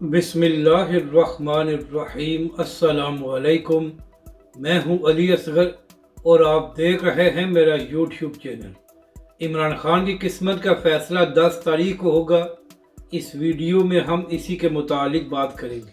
बिस्मिल्लाहिर्रहमानिर्रहीम। अस्सलामुअलैकुम। मैं हूं अली असगर और आप देख रहे हैं मेरा यूट्यूब चैनल। इमरान खान की किस्मत का फ़ैसला 10 तारीख को होगा। इस वीडियो में हम इसी के मुतालिक बात करेंगे।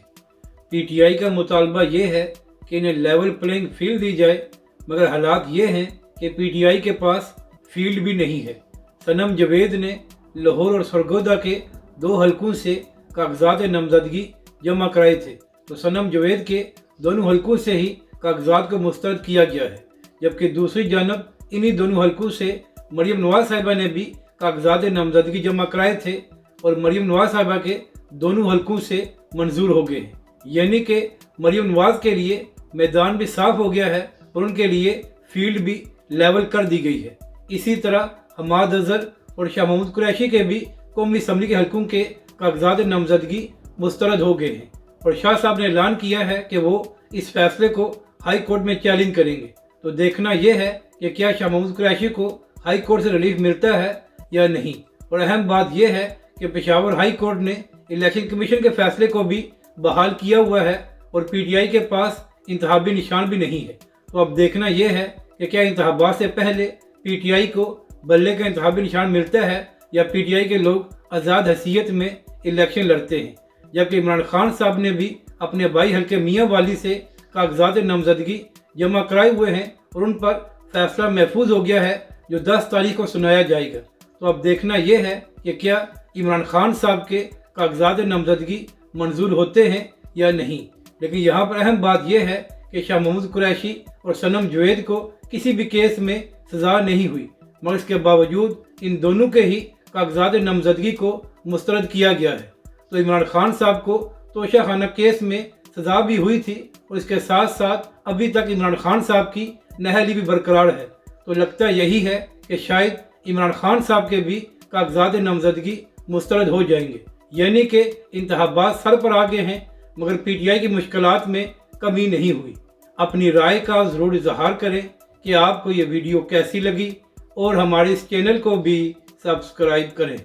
पीटीआई का मुतालबा ये है कि इन्हें लेवल प्लेइंग फील्ड दी जाए, मगर हालात ये हैं कि पीटीआई के पास फील्ड भी नहीं है। सनम जवेद ने लाहौर और सरगोदा के 2 हलकों से कागजात नामजदगी जमा कराए थे, तो सनम जवेद के दोनों हलकों से ही कागजात को मुस्तरद किया गया है, जबकि दूसरी जानब इन्हीं दोनों हलकों से मरियम नवाज साहिबा ने भी कागजात नामजदगी जमा कराए थे और मरियम नवाज साहिबा के दोनों हलकों से मंजूर हो गए हैं। यानी कि मरियम नवाज के लिए मैदान भी साफ हो गया है और उनके लिए फील्ड भी लेवल कर दी गई है। इसी तरह हमाद अजहर और शाह महमूद कुरैशी के भी कौमी असम्बली के हलकों के कागजात नामजदगी मुस्तरद हो गए हैं और शाह साहब ने ऐलान किया है कि वो इस फैसले को हाई कोर्ट में चैलेंज करेंगे। तो देखना यह है कि क्या शाह महमूद कुरैशी को हाई कोर्ट से रिलीफ मिलता है या नहीं। और अहम बात यह है कि पेशावर हाई कोर्ट ने इलेक्शन कमीशन के फैसले को भी बहाल किया हुआ है और पीटीआई के पास इंतखाबी निशान भी नहीं है। तो अब देखना यह है कि क्या इंतखाबात से पहले पीटीआई को बल्ले का इंतखाबी निशान मिलता है या पीटीआई के लोग आज़ाद हैसियत में इलेक्शन लड़ते हैं। जबकि इमरान खान साहब ने भी अपने भाई हल्के मियाँ वाली से कागजात नामजदगी जमा कराए हुए हैं और उन पर फैसला महफूज हो गया है जो 10 तारीख को सुनाया जाएगा। तो अब देखना यह है कि क्या इमरान खान साहब के कागजात नामजदगी मंजूर होते हैं या नहीं। लेकिन यहाँ पर अहम बात यह है कि शाह महमूद कुरैशी और सनम जवेद को किसी भी केस में सज़ा नहीं हुई, मगर इसके बावजूद इन दोनों के ही कागजात नामजदगी को मुस्तरद किया गया है। तो इमरान खान साहब को तोशा खाना केस में सज़ा भी हुई थी और इसके साथ साथ अभी तक इमरान खान साहब की नहली भी बरकरार है। तो लगता यही है कि शायद इमरान खान साहब के भी कागजात नामजदगी मुस्तरद हो जाएंगे। यानी कि इंतखाबात सर पर आ गए हैं, मगर पीटीआई की मुश्किलात में कमी नहीं हुई। अपनी राय का ज़रूर इजहार करें कि आपको ये वीडियो कैसी लगी और हमारे इस चैनल को भी सब्सक्राइब करें।